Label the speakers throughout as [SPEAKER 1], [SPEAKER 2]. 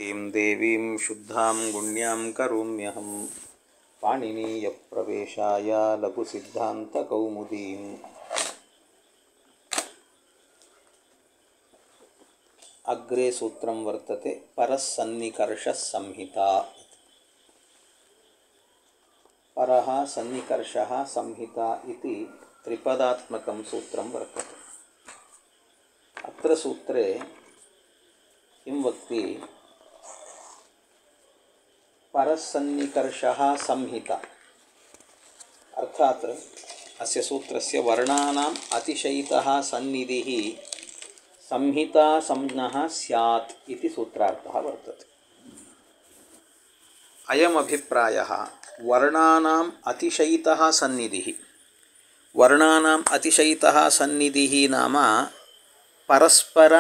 [SPEAKER 1] ीं देवीं शुद्धां गुण्यां करोम्यहं पाणिनीयप्रवेशाय लघुसिद्धान्तकौमुदीम् अग्रे सूत्रं वर्तते परसन्निकर्षः संहिता। परः सन्निकर्षः संहिता इति त्रिपदात्मकं सूत्रं वर्तते। अत्र सूत्रे किं वक्ति परसन्निकर्षः संहिता अर्थात अस्य सूत्रस्य वर्णानाम् अतिशयितः सन्निधिः संहिता संज्ञः स्यात् इति सूत्रार्थः वर्तते। अयमभिप्रायः वर्णानाम् अतिशयितः सन्निधिः। वर्णानाम् अतिशयितः सन्निधिः नाम परस्पर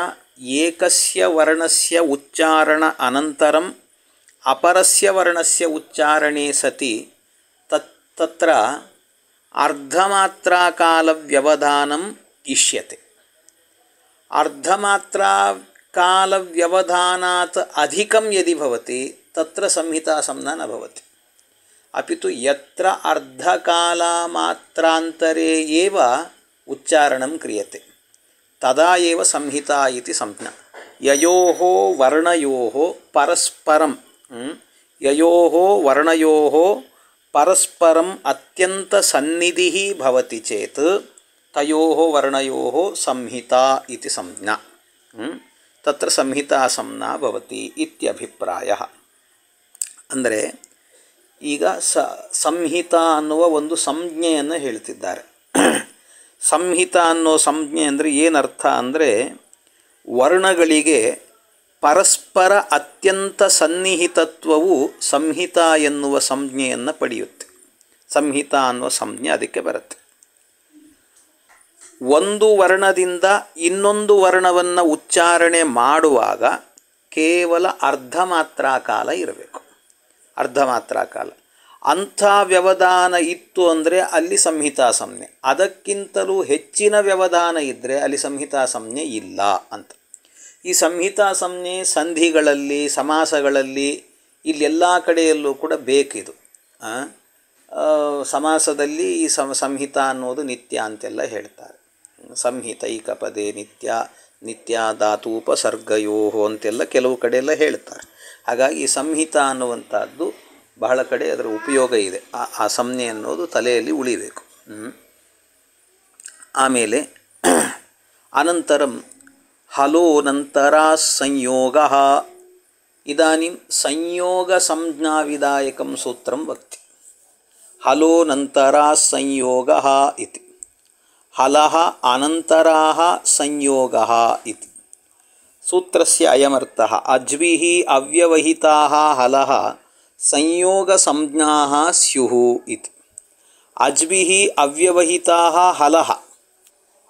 [SPEAKER 1] एकस्य वर्णस्य उच्चारण अनन्तरम् अपरस्य वर्णस्य उच्चारणे सति तत्र अर्धमात्राकालव्यवधानम् इष्यते। अर्धमात्राकालव्यवधानात् अधिकं यदि भवति तत्र संहितासंज्ञा न भवति, अपि तु यत्र अर्धकालमात्रान्तरे एव उच्चारणं क्रियते तदा एव संहिता इति संज्ञा। ययोः वर्णयोः परस्परं ययोः वर्णयोः परस्परम् अत्यन्तसन्निधिः भवति चेत् तयोः वर्णयोः संहिता इति संज्ञा। तत्र संहिता संज्ञा भवति इत्यभिप्रायः। ಅಂದರೆ ಈಗ ಸಂಹಿತಾ ಅನ್ನುವ ಒಂದು ಸಂಜ್ಞೆಯನ್ನು ಹೇಳ್ತಿದ್ದಾರೆ. ಸಂಹಿತಾ ಅನ್ನೋ ಸಂಜ್ಞೆ ಅಂದರೆ ಏನರ್ಥ ಅಂದರೆ ವರ್ಣಗಳಿಗೆ ಪರಸ್ಪರ ಅತ್ಯಂತ ಸನ್ನಿಹಿತತ್ವವು ಸಂಹಿತಾ ಎನ್ನುವ ಸಂಜ್ಞೆಯನ್ನು ಪಡೆಯುತ್ತೆ. ಸಂಹಿತಾ ಅನ್ನುವ ಸಂಜ್ಞೆ ಅದಕ್ಕೆ ಬರುತ್ತೆ. ಒಂದು ವರ್ಣದಿಂದ ಇನ್ನೊಂದು ವರ್ಣವನ್ನು ಉಚ್ಚಾರಣೆ ಮಾಡುವಾಗ ಕೇವಲ ಅರ್ಧ ಮಾತ್ರ ಕಾಲ ಇರಬೇಕು. ಅರ್ಧ ಮಾತ್ರ ಕಾಲ ಅಂಥ ವ್ಯವಧಾನ ಇತ್ತು ಅಂದರೆ ಅಲ್ಲಿ ಸಂಹಿತಾ ಸಂಜ್ಞೆ. ಅದಕ್ಕಿಂತಲೂ ಹೆಚ್ಚಿನ ವ್ಯವಧಾನ ಇದ್ದರೆ ಅಲ್ಲಿ ಸಂಹಿತಾ ಸಂಜ್ಞೆ ಇಲ್ಲ ಅಂತ. ಈ ಸಂಹಿತಾ ಸಂಜ್ಞೆ ಸಂಧಿಗಳಲ್ಲಿ ಸಮಾಸಗಳಲ್ಲಿ ಇಲ್ಲೆಲ್ಲ ಕಡೆಯಲ್ಲೂ ಕೂಡ ಬೇಕಿದು. ಸಮಾಸದಲ್ಲಿ ಈ ಸಂಹಿತಾ ಅನ್ನೋದು ನಿತ್ಯ ಅಂತೆಲ್ಲ ಹೇಳ್ತಾರೆ. ಸಂಹಿತೈಕ ಪದೇ ನಿತ್ಯ, ನಿತ್ಯ ಧಾತೂಪಸರ್ಗಯೋ ಅಂತೆಲ್ಲ ಕೆಲವು ಕಡೆಯೆಲ್ಲ ಹೇಳ್ತಾರೆ. ಹಾಗಾಗಿ ಈ ಸಂಹಿತಾ ಅನ್ನುವಂಥದ್ದು ಬಹಳ ಕಡೆ ಅದರ ಉಪಯೋಗ ಇದೆ. ಆ ಸಂಜ್ಞೆ ಅನ್ನೋದು ತಲೆಯಲ್ಲಿ ಉಳಿಬೇಕು. ಆಮೇಲೆ ಅನಂತರಂ ಹಲೋನಂತರಾ ಸಂಯೋಗಃ. ಇದಾನಿಂ ಸಂಯೋಗ ಸಂಜ್ಞಾವಿದಾಯಕಂ ಸೂತ್ರಂ ವಕ್ತಿ. ಹಲೋನಂತರಾ ಸಂಯೋಗಃ ಇತಿ. ಹಲಃ ಅನಂತರಾಃ ಸಂಯೋಗಃ ಇತಿ. ಸೂತ್ರಸ್ಯ ಅಯಮರ್ಥಃ ಅಜ್ವಿಃ ಅವ್ಯವಹಿತಾಃ ಹಲಃ ಸಂಯೋಗ ಸಂಜ್ಞಾಃ ಸ್ಯುಃ ಇತಿ. ಅಜ್ವಿಃ ಅವ್ಯವಹಿತಾಃ ಹಲಃ.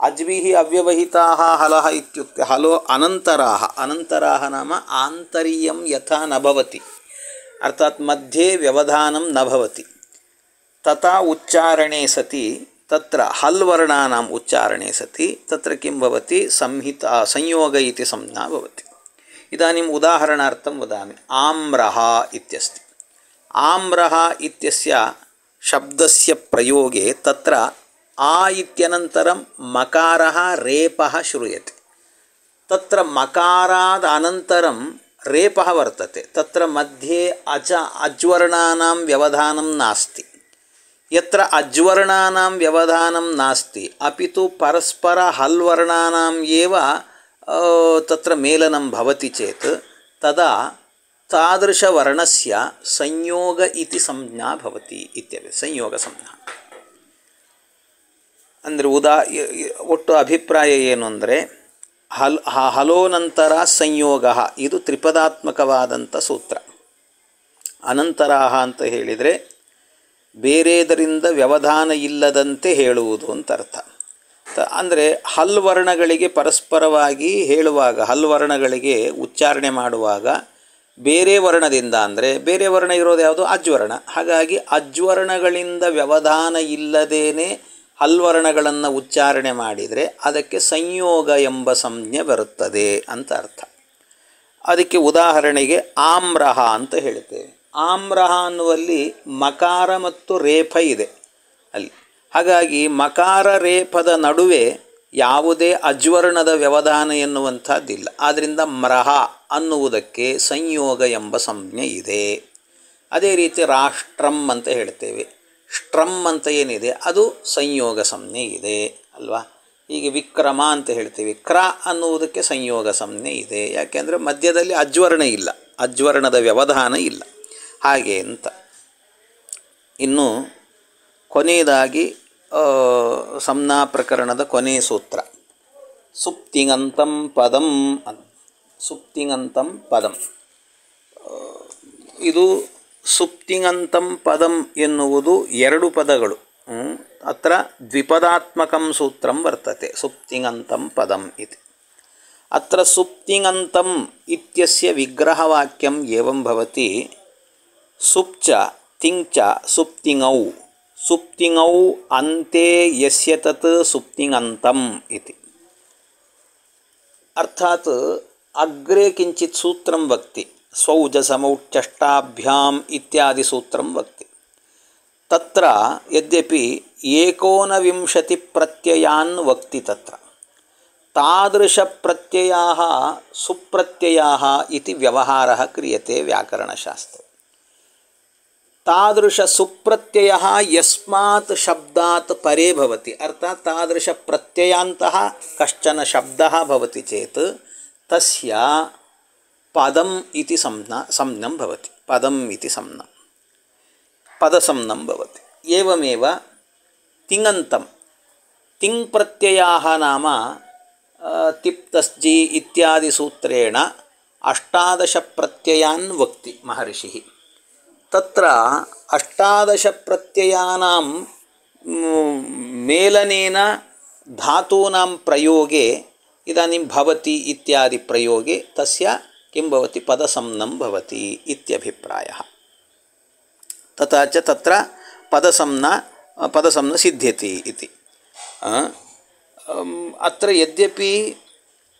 [SPEAKER 1] ಅಜ್ವಿಃ ಅವ್ಯವಹಿತಾಃ ಹಲಃ ಇತ್ಯುಕ್ತೆ ಹಲೋ ಅನಂತರಾಃ. ಅನಂತರಾಃ ನಾಮ ಆಂತರ್ಯಂ ಯಥಾ ನ ಭವತಿ, ಅರ್ಥಾತ್ ಮಧ್ಯೆ ವ್ಯವಧಾನಂ ನ ಭವತಿ. ತಥಾ ಉಚ್ಚಾರಣೆ ಸತಿ ತತ್ರ ಹಲ್ ವರ್ಣಾನಾಂ ಉಚ್ಚಾರಣೆ ಸತಿ ತತ್ರ ಕಿಂ ಭವತಿ ಸಂಹಿತಾ ಸಂಯೋಗ ಇತಿ ಸಂಜ್ಞಾ ಭವತಿ. ಇದಾನಿಂ ಉದಾಹರಣಾರ್ಥಂ ವದಾಮಿ. ಆಮ್ರಃ ಇತ್ಯಸ್ತಿ. ಆಮ್ರಃ ಇತ್ಯಸ್ಯ ಶಬ್ದಸ್ಯ ಪ್ರಯೋಗೆ ತತ್ರ ಆ ಇತ್ಯನಂತರಂ ಮಕಾರಃ ರೇಪಃ ಶ್ರೂಯತೆ. ತತ್ರ ಮಕಾರಾದ ಅನಂತರಂ ರೇಪಃ ವರ್ತತೆ. ತತ್ರ ಮಧ್ಯೆ ಅಜ್ವರ್ಣಾನಾಂ ವ್ಯವಧಾನಂ ನಾಸ್ತಿ. ಯತ್ರ ಅಜ್ವರ್ಣಾನಾಂ ವ್ಯವಧಾನಂ ನಾಸ್ತಿ ಅಪಿತು ಪರಸ್ಪರ ಹಲ್ವರ್ಣಾನಾಂ ಏವ ತತ್ರ ಮೇಲನಂ ಭವತಿ ಚೇತ್ ತದಾ ತಾದೃಶವರ್ಣಸ್ಯ ಸಂಯೋಗ ಇತಿ ಸಂಜ್ಞಾ ಭವತಿ ಇತ್ಯವೆ. ಸಂಯೋಗ ಸಂಜ್ಞಾ ಅಂದರೆ ಒಟ್ಟು ಅಭಿಪ್ರಾಯ ಏನು ಅಂದರೆ ಹಲೋನಂತರ ಸಂಯೋಗ ಇದು ತ್ರಿಪದಾತ್ಮಕವಾದಂಥ ಸೂತ್ರ. ಅನಂತರಾಹ ಅಂತ ಹೇಳಿದರೆ ಬೇರೆದರಿಂದ ವ್ಯವಧಾನ ಇಲ್ಲದಂತೆ ಹೇಳುವುದು ಅಂತ ಅರ್ಥ. ಅಂದರೆ ಹಲ್ವರ್ಣಗಳಿಗೆ ಪರಸ್ಪರವಾಗಿ ಹೇಳುವಾಗ, ಹಲ್ವರ್ಣಗಳಿಗೆ ಉಚ್ಚಾರಣೆ ಮಾಡುವಾಗ ಬೇರೆ ವರ್ಣದಿಂದ, ಅಂದರೆ ಬೇರೆ ವರ್ಣ ಇರೋದು ಯಾವುದು? ಅಜ್ವರ್ಣ. ಹಾಗಾಗಿ ಅಜ್ವರ್ಣಗಳಿಂದ ವ್ಯವಧಾನ ಇಲ್ಲದೇನೆ ಹಲ್ವರ್ಣಗಳನ್ನು ಉಚ್ಚಾರಣೆ ಮಾಡಿದರೆ ಅದಕ್ಕೆ ಸಂಯೋಗ ಎಂಬ ಸಂಜ್ಞೆ ಬರುತ್ತದೆ ಅಂತ ಅರ್ಥ. ಅದಕ್ಕೆ ಉದಾಹರಣೆಗೆ ಆಮ್ರಹ ಅಂತ ಹೇಳ್ತೇವೆ. ಆಮ್ರಹ ಅನ್ನುವಲ್ಲಿ ಮಕಾರ ಮತ್ತು ರೇಫ ಇದೆ ಅಲ್ಲಿ. ಹಾಗಾಗಿ ಮಕಾರ ರೇಫದ ನಡುವೆ ಯಾವುದೇ ಅಜ್ವರ್ಣದ ವ್ಯವಧಾನ ಎನ್ನುವಂಥದ್ದಿಲ್ಲ. ಆದ್ದರಿಂದ ಮ್ರಹ ಅನ್ನುವುದಕ್ಕೆ ಸಂಯೋಗ ಎಂಬ ಸಂಜ್ಞೆ ಇದೆ. ಅದೇ ರೀತಿ ರಾಷ್ಟ್ರಂ ಅಂತ ಹೇಳ್ತೇವೆ. ಷ್ಟ್ರಂ ಅಂತ ಏನಿದೆ ಅದು ಸಂಯೋಗ ಸಂಜ್ಞೆ ಇದೆ ಅಲ್ವಾ. ಹೀಗೆ ವಿಕ್ರಮ ಅಂತ ಹೇಳ್ತೀವಿ. ಕ್ರ ಅನ್ನುವುದಕ್ಕೆ ಸಂಯೋಗ ಸಂಜ್ಞೆ ಇದೆ. ಯಾಕೆಂದರೆ ಮಧ್ಯದಲ್ಲಿ ಅಜ್ವರ್ಣ ಇಲ್ಲ, ಅಜ್ವರ್ಣದ ವ್ಯವಧಾನ ಇಲ್ಲ. ಹಾಗೆ ಅಂತ. ಇನ್ನು ಕೊನೆಯದಾಗಿ ಸಂಜ್ಞಾ ಪ್ರಕರಣದ ಕೊನೆಯ ಸೂತ್ರ ಸುಪ್ತಿಂಗಂತಂ ಪದಂ. ಸುಪ್ತಿಂಗಂತಂ ಪದಂ ಇದು ಸುಪ್ತಿಂಗಂತಂ ಪದಂ ಎನ್ನುವುದು ಎರಡು ಪದಗಳು. ಅತ್ರ ದ್ವಿಪದಾತ್ಮಕಂ ಸೂತ್ರಂ ವರ್ತತೆ ಸುಪ್ತಿಂಗಂತಂ ಪದಂ ಇತಿ. ಅತ್ರ ಸುಪ್ತಿಂಗಂತಂ ಇತ್ಯಸ್ಯ ವಿಗ್ರಹವಾಕ್ಯಂ ಏವಂ ಭವತಿ. ಸುಪ್ಚ ತಿಂಚ ಸುಪ್ತಿಂಗೌ ಸುಪ್ತಿಂಗೌ ಅಂತೆ ಯಸ್ಯ ತತ್ ಸುಪ್ತಿಂಗಂತಂ ಇತಿ. ಅರ್ಥಾತ್ ಅಗ್ರೆ ಕಿಂಚಿತ್ ಸೂತ್ರಂ ವಕ್ತಿ ಸ್ವೌಜಸಮೌಚ್ಚಷ್ಟಾಭ್ಯಾಂ ಇತ್ಯಾದಿ ಸೂತ್ರಂ ವಕ್ತಿ. ತತ್ರ ಯದ್ಯಪಿ ಏಕೋನವಿಂಶತಿ ಪ್ರತ್ಯಯಾನ್ ವಕ್ತಿ ತತ್ರ ತಾದೃಶ ಪ್ರತ್ಯಯಾಃ ಸುಪ್ರತ್ಯಯಾಃ ಇತಿ ವ್ಯವಹಾರಃ ಕ್ರಿಯತೆ ವ್ಯಾಕರಣಶಾಸ್ತ್ರೆ. ತಾದೃಶ ಸುಪ್ರತ್ಯಯಃ ಯಸ್ಮಾತ್ ಶಬ್ದಾತ್ ಪರೇ ಭವತಿ. ಅರ್ಥಾತ್ ತಾದೃಶ ಪ್ರತ್ಯಯಾಂತಃ ಕಶ್ಚನ ಶಬ್ದಃ ಭವತಿ ಚೇತ್ ತಸ್ಯ ಪದಂ ಇತಿ ಸಂಜ್ಞಂ ಭವತಿ. ಪದಂ ಇತಿ ಸಂಜ್ಞಂ ಪದಸಂಜ್ಞಂ ಭವತಿ. ಏವಮೇವ ತಿङन्तಂ ತಿங್ ಪ್ರತ್ಯಯಾಃ ನಾಮ ತಿಪ್ತಸ್ಜಿ ಇತ್ಯಾದಿ ಸೂತ್ರೇಣ ಅಷ್ಟಾದಶ ಪ್ರತ್ಯಯಾನ್ ವಕ್ತಿ ಮಹರ್ಷಿಃ. ತತ್ರ ಅಷ್ಟಾದಶ ಪ್ರತ್ಯಯಾನಾಂ ಮೇಲನೇನ ಧಾತೂನಾಂ ಪ್ರಯೋಗೆ ಇದಾನಿಂ ಭವತಿ ಇತ್ಯಾದಿ ಪ್ರಯೋಗೆ ತಸ್ಯ किं भवति पदसंज्ञं भवति इत्यभिप्रायः. तथा च तत्र पदसंज्ञा सिद्ध्यति इति. अत्र यद्यपि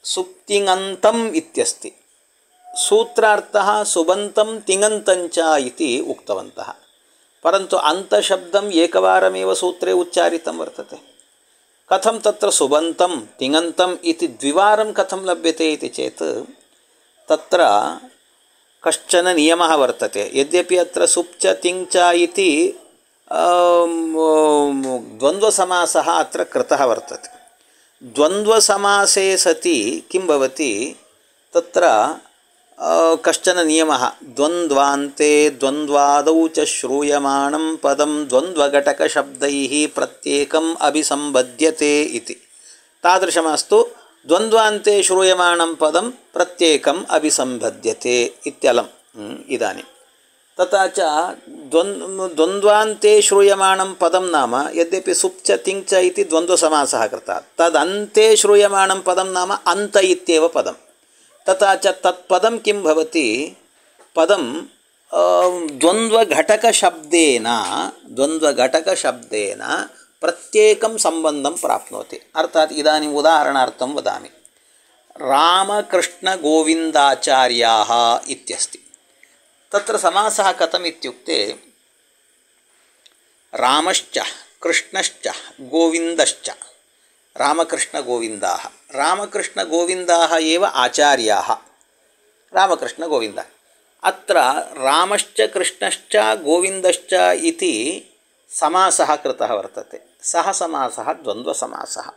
[SPEAKER 1] सुप्तिङन्तम् इत्यस्ति सूत्रार्थः सुबन्तं तिङन्तञ्च इति उक्तवन्तः. परन्तु अन्तशब्दम् एकवारमेव सूत्रे उच्चारितं वर्तते. कथं तत्र सुबन्तं तिङन्तम् इति द्विवारं कथं लभ्यते इति चेत् तत्र कश्चन नियमः वर्तते. यद्यपि अत्र सुप्च तिङ्च इति द्वन्द्वसमासः अत्र कृतः वर्तते. द्वन्द्वसमासे सति किं भवति तत्र कश्चन नियमः द्वन्द्वान्ते द्वन्द्वादौ च श्रूयमाणं पदं द्वन्द्वघटकशब्दैः प्रत्येकम् अभिसंबध्यते इति. तादृशमस्तु द्वन्द्वान्ते श्रूयमाणं पदं प्रत्येकम् अभिसंबध्यते इत्यलम्. इदानीं तथा च द्वन्द्वान्ते श्रूयमाणं पदं नाम यद्यपि सुप्च तिङ्च इति द्वन्द्वसमासः कृतः तदन्ते श्रूयमाणं पदं नाम अन्त इत्येव पदं. तथा च तत्पदं किं भवति पदं द्वन्द्वघटकशब्देन प्रत्येकं सम्बन्धं प्राप्नोति. अर्थात् इदानीम् उदाहरणार्थं वदामि. रामकृष्णगोविन्दाचार्याः इत्यस्ति. तत्र समासः कथम् इत्युक्ते रामश्च कृष्णश्च गोविन्दश्च रामकृष्णगोविन्दाः. रामकृष्णगोविन्दाः एव आचार्याः. रामकृष्णगोविन्द अत्र रामश्च कृष्णश्च गोविन्दश्च इति समासः कृतः वर्तते. सः समासः द्वन्द्वसमासः.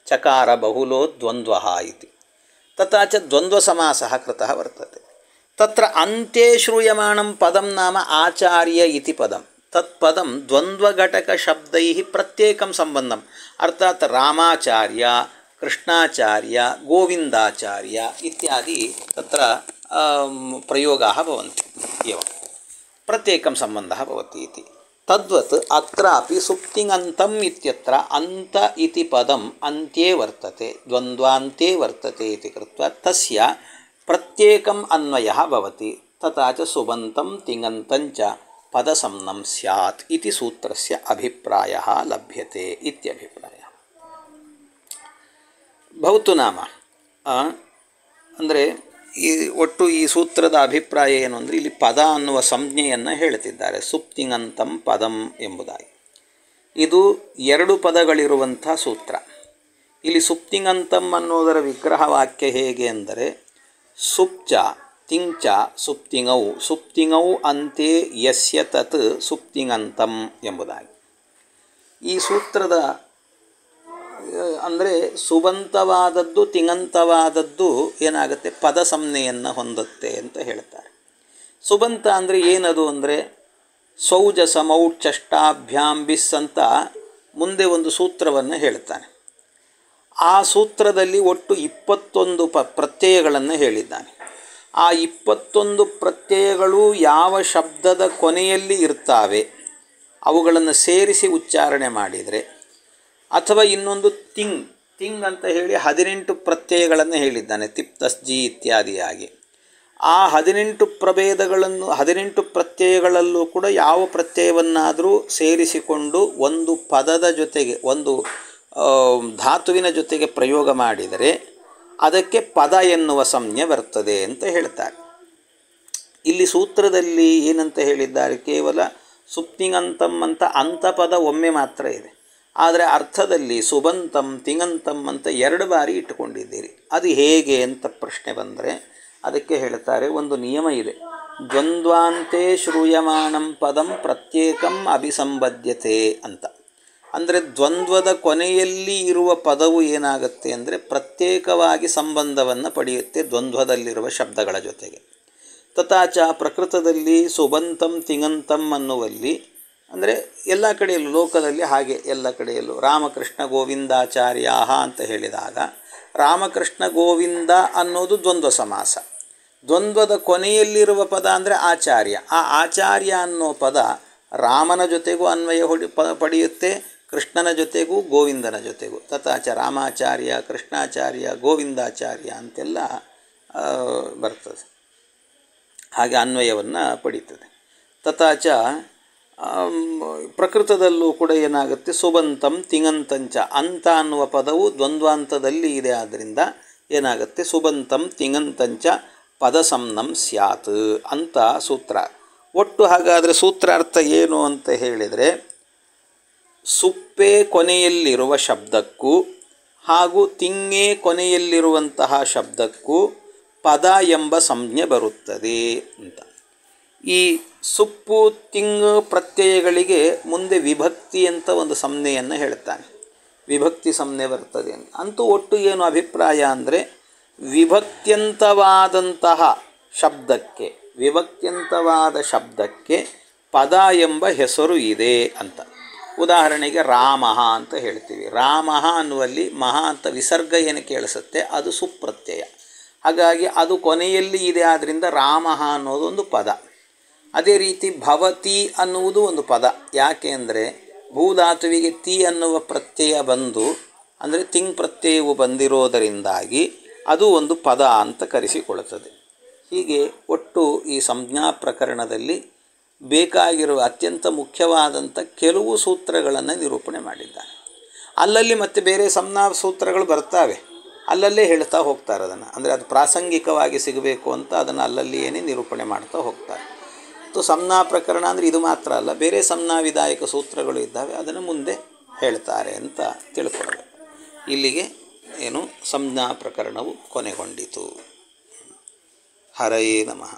[SPEAKER 1] चकार बहुलो द्वन्द्वः इति. तथा च द्वन्द्वसमासः कृतः वर्तते. तत्र अन्ते श्रूयमाणं पदं नाम आचार्य इति पदं. तत्पदं द्वन्द्वघटकशब्दैः प्रत्येकं सम्बन्धम्. अर्थात् रामाचार्य कृष्णाचार्य गोविन्दाचार्य इत्यादि तत्र प्रयोगाः भवन्ति. एवं प्रत्येकं सम्बन्धः भवति इति. तद्वत् अत्रापि सुप्तिङन्तम् इत्यत्र अन्त इति पदम् अन्त्ये वर्तते, द्वन्द्वान्ते वर्तते इति कृत्वा तस्य प्रत्येकम् अन्वयः भवति. तथा च सुबन्तं तिङन्तं च पदसंज्ञं स्यात् इति सूत्रस्य अभिप्रायः लभ्यते इत्यभिप्रायः. भवतु नाम ಅಂದರೆ ಈ ಒಟ್ಟು ಈ ಸೂತ್ರದ ಅಭಿಪ್ರಾಯ ಏನು ಅಂದರೆ, ಇಲ್ಲಿ ಪದ ಅನ್ನುವ ಸಂಜ್ಞೆಯನ್ನು ಹೇಳ್ತಿದ್ದಾರೆ, ಸುಪ್ತಿಂಗಂತಂ ಪದಂ ಎಂಬುದಾಗಿ. ಇದು 2 ಪದಗಳಿರುವಂಥ ಸೂತ್ರ. ಇಲ್ಲಿ ಸುಪ್ತಿಂಗಂತಂ ಅನ್ನೋದರ ವಿಗ್ರಹ ವಾಕ್ಯ ಹೇಗೆ ಅಂದರೆ, ಸುಪ್ಚ ತಿಂಚ ಸುಪ್ತಿಂಗೌ ಸುಪ್ತಿಂಗೌ ಅಂತೆ ಯಸ್ಯ ತತ್ ಸುಪ್ತಿಂಗಂತಂ ಎಂಬುದಾಗಿ. ಈ ಸೂತ್ರದ ಅಂದರೆ ಸುಬಂತವಾದದ್ದು ತಿಂಗಂತವಾದದ್ದು ಏನಾಗುತ್ತೆ, ಪದ ಸಂಜ್ಞೆಯನ್ನು ಹೊಂದುತ್ತೆ ಅಂತ ಹೇಳ್ತಾರೆ. ಸುಬಂತ ಅಂದರೆ ಏನದು ಅಂದರೆ, ಸೌಜಸ ಮೌಚಷ್ಟಾಭ್ಯಾಂ ಬಿಸ್ ಅಂತ ಮುಂದೆ ಒಂದು ಸೂತ್ರವನ್ನು ಹೇಳ್ತಾನೆ. ಆ ಸೂತ್ರದಲ್ಲಿ ಒಟ್ಟು 21 ಪ್ರತ್ಯಯಗಳನ್ನು ಹೇಳಿದ್ದಾನೆ. ಆ 21 ಪ್ರತ್ಯಯಗಳು ಯಾವ ಶಬ್ದದ ಕೊನೆಯಲ್ಲಿ ಇರ್ತಾವೆ ಅವುಗಳನ್ನು ಸೇರಿಸಿ ಉಚ್ಚಾರಣೆ ಮಾಡಿದರೆ, ಅಥವಾ ಇನ್ನೊಂದು ತಿಂಗ್ ಅಂತ ಹೇಳಿ 18 ಪ್ರತ್ಯಯಗಳನ್ನು ಹೇಳಿದ್ದಾನೆ, ತಿಪ್ತಸ್ಜಿ ಇತ್ಯಾದಿಯಾಗಿ. ಆ 18 ಪ್ರಭೇದಗಳನ್ನು 18 ಪ್ರತ್ಯಯಗಳಲ್ಲೂ ಕೂಡ ಯಾವ ಪ್ರತ್ಯಯವನ್ನಾದರೂ ಸೇರಿಸಿಕೊಂಡು ಒಂದು ಪದದ ಜೊತೆಗೆ ಒಂದು ಧಾತುವಿನ ಜೊತೆಗೆ ಪ್ರಯೋಗ ಮಾಡಿದರೆ ಅದಕ್ಕೆ ಪದ ಎನ್ನುವ ಸಂಜ್ಞೆ ಬರ್ತದೆ ಅಂತ ಹೇಳ್ತಾರೆ. ಇಲ್ಲಿ ಸೂತ್ರದಲ್ಲಿ ಏನಂತ ಹೇಳಿದ್ದಾರೆ, ಕೇವಲ ಸುಪ್ತಿಂಗಂತಂ ಅಂತ ಅಂತಪದ ಒಮ್ಮೆ ಮಾತ್ರ ಇದೆ. ಆದರೆ ಅರ್ಥದಲ್ಲಿ ಸುಬಂತಂ ತಿಂಗಂತಂ ಅಂತ 2 ಬಾರಿ ಇಟ್ಟುಕೊಂಡಿದ್ದೀರಿ. ಅದು ಹೇಗೆ ಅಂತ ಪ್ರಶ್ನೆ ಬಂದರೆ ಅದಕ್ಕೆ ಹೇಳ್ತಾರೆ, ಒಂದು ನಿಯಮ ಇದೆ. ದ್ವಂದ್ವಾಂತೆ ಶ್ರೂಯಮಾಣಂ ಪದಂ ಪ್ರತ್ಯೇಕಂ ಅಭಿಸಂಬದ್ಯತೆ ಅಂತ. ಅಂದರೆ ದ್ವಂದ್ವದ ಕೊನೆಯಲ್ಲಿ ಇರುವ ಪದವು ಏನಾಗುತ್ತೆ ಅಂದರೆ ಪ್ರತ್ಯೇಕವಾಗಿ ಸಂಬಂಧವನ್ನು ಪಡೆಯುತ್ತೆ ದ್ವಂದ್ವದಲ್ಲಿರುವ ಶಬ್ದಗಳ ಜೊತೆಗೆ. ತಥಾಚ ಪ್ರಕೃತದಲ್ಲಿ ಸುಬಂತಂ ತಿಂಗಂತಂ ಅನ್ನುವಲ್ಲಿ ಅಂದರೆ ಎಲ್ಲ ಕಡೆಯಲ್ಲೂ ಲೋಕದಲ್ಲಿ ಹಾಗೆ ಎಲ್ಲ ಕಡೆಯಲ್ಲೂ ರಾಮಕೃಷ್ಣ ಗೋವಿಂದಾಚಾರ್ಯ ಅಂತ ಹೇಳಿದಾಗ ರಾಮಕೃಷ್ಣ ಗೋವಿಂದ ಅನ್ನೋದು ದ್ವಂದ್ವ ಸಮಾಸ. ದ್ವಂದ್ವದ ಕೊನೆಯಲ್ಲಿರುವ ಪದ ಅಂದರೆ ಆಚಾರ್ಯ. ಆ ಆಚಾರ್ಯ ಅನ್ನೋ ಪದ ರಾಮನ ಜೊತೆಗೂ ಅನ್ವಯ ಪಡೆಯುತ್ತೆ, ಕೃಷ್ಣನ ಜೊತೆಗೂ ಗೋವಿಂದನ ಜೊತೆಗೂ. ತಥಾಚ ರಾಮಾಚಾರ್ಯ ಕೃಷ್ಣಾಚಾರ್ಯ ಗೋವಿಂದಾಚಾರ್ಯ ಅಂತೆಲ್ಲ ಬರ್ತದೆ, ಹಾಗೆ ಅನ್ವಯವನ್ನು ಪಡೀತದೆ. ತಥಾಚ ಪ್ರಕೃತದಲ್ಲೂ ಕೂಡ ಏನಾಗುತ್ತೆ, ಸುಬಂತಂ ತಿಂಗಂತಂಚ ಅಂತ ಅನ್ನುವ ಪದವು ದ್ವಂದ್ವಾಂತದಲ್ಲಿ ಇದೆ. ಆದ್ದರಿಂದ ಏನಾಗುತ್ತೆ, ಸುಬಂತಂ ತಿಂಗಂತಂಚ ಪದಸಂನಂ ಸ್ಯಾತ್ ಅಂತ ಸೂತ್ರ. ಒಟ್ಟು ಹಾಗಾದರೆ ಸೂತ್ರಾರ್ಥ ಏನು ಅಂತ ಹೇಳಿದರೆ, ಸುಪ್ಪೆ ಕೊನೆಯಲ್ಲಿರುವ ಶಬ್ದಕ್ಕೂ ಹಾಗೂ ತಿಂಗೆ ಕೊನೆಯಲ್ಲಿರುವಂತಹ ಶಬ್ದಕ್ಕೂ ಪದ ಎಂಬ ಸಂಜ್ಞೆ ಬರುತ್ತದೆ ಅಂತ. ಈ ಸುಪ್ಪು ತಿಂಗು ಪ್ರತ್ಯಯಗಳಿಗೆ ಮುಂದೆ ವಿಭಕ್ತಿ ಅಂತ ಒಂದು ಸಂಜ್ಞೆಯನ್ನು ಹೇಳ್ತಾನೆ, ವಿಭಕ್ತಿ ಸಂಜ್ಞೆ ಬರ್ತದೆ ಅಂತ. ಅಂತೂ ಒಟ್ಟು ಏನು ಅಭಿಪ್ರಾಯ ಅಂದರೆ, ವಿಭಕ್ತ್ಯಂತವಾದಂತಹ ಶಬ್ದಕ್ಕೆ ವಿಭಕ್ತ್ಯಂತವಾದ ಶಬ್ದಕ್ಕೆ ಪದ ಎಂಬ ಹೆಸರು ಇದೆ ಅಂತ. ಉದಾಹರಣೆಗೆ ರಾಮ ಅಂತ ಹೇಳ್ತೀವಿ. ರಾಮ ಅನ್ನುವಲ್ಲಿ ಮಹಾ ಅಂತ ವಿಸರ್ಗ ಏನು ಕೇಳಿಸುತ್ತೆ ಅದು ಸುಪ್ರತ್ಯಯ. ಹಾಗಾಗಿ ಅದು ಕೊನೆಯಲ್ಲಿ ಇದೆ, ಆದ್ದರಿಂದ ರಾಮ ಅನ್ನೋದು ಒಂದು ಪದ. ಅದೇ ರೀತಿ ಭವತಿ ಅನ್ನುವುದು ಒಂದು ಪದ. ಯಾಕೆ ಅಂದರೆ ಭೂಧಾತುವಿಗೆ ತಿ ಅನ್ನುವ ಪ್ರತ್ಯಯ ಬಂದು ಅಂದರೆ ತಿಂಗ್ ಪ್ರತ್ಯಯವು ಬಂದಿರೋದರಿಂದಾಗಿ ಅದು ಒಂದು ಪದ ಅಂತ ಕರೆಸಿಕೊಳ್ಳುತ್ತದೆ. ಹೀಗೆ ಒಟ್ಟು ಈ ಸಂಜ್ಞಾ ಪ್ರಕರಣದಲ್ಲಿ ಬೇಕಾಗಿರುವ ಅತ್ಯಂತ ಮುಖ್ಯವಾದಂಥ ಕೆಲವು ಸೂತ್ರಗಳನ್ನು ನಿರೂಪಣೆ ಮಾಡಿದ್ದಾನೆ. ಅಲ್ಲಲ್ಲಿ ಮತ್ತೆ ಬೇರೆ ಸಂಜ್ಞಾ ಸೂತ್ರಗಳು ಬರ್ತವೆ, ಅಲ್ಲಲ್ಲೇ ಹೇಳ್ತಾ ಹೋಗ್ತಾರೆ ಅದನ್ನು. ಅಂದರೆ ಅದು ಪ್ರಾಸಂಗಿಕವಾಗಿ ಸಿಗಬೇಕು ಅಂತ ಅದನ್ನು ಅಲ್ಲಲ್ಲಿ ಏನೇ ನಿರೂಪಣೆ ಮಾಡ್ತಾ ಹೋಗ್ತಾರೆ. ಮತ್ತು ಸಂಜ್ಞಾ ಪ್ರಕರಣ ಅಂದರೆ ಇದು ಮಾತ್ರ ಅಲ್ಲ, ಬೇರೆ ಸಂಜ್ಞಾ ವಿಧಾಯಕ ಸೂತ್ರಗಳು ಇದ್ದಾವೆ, ಅದನ್ನು ಮುಂದೆ ಹೇಳ್ತಾರೆ ಅಂತ ತಿಳ್ಕೊಳ್ಳಬೇಕು. ಇಲ್ಲಿಗೆ ಏನು ಸಂಜ್ಞಾ ಪ್ರಕರಣವು ಕೊನೆಗೊಂಡಿತು. ಹರಯೇ ನಮಃ.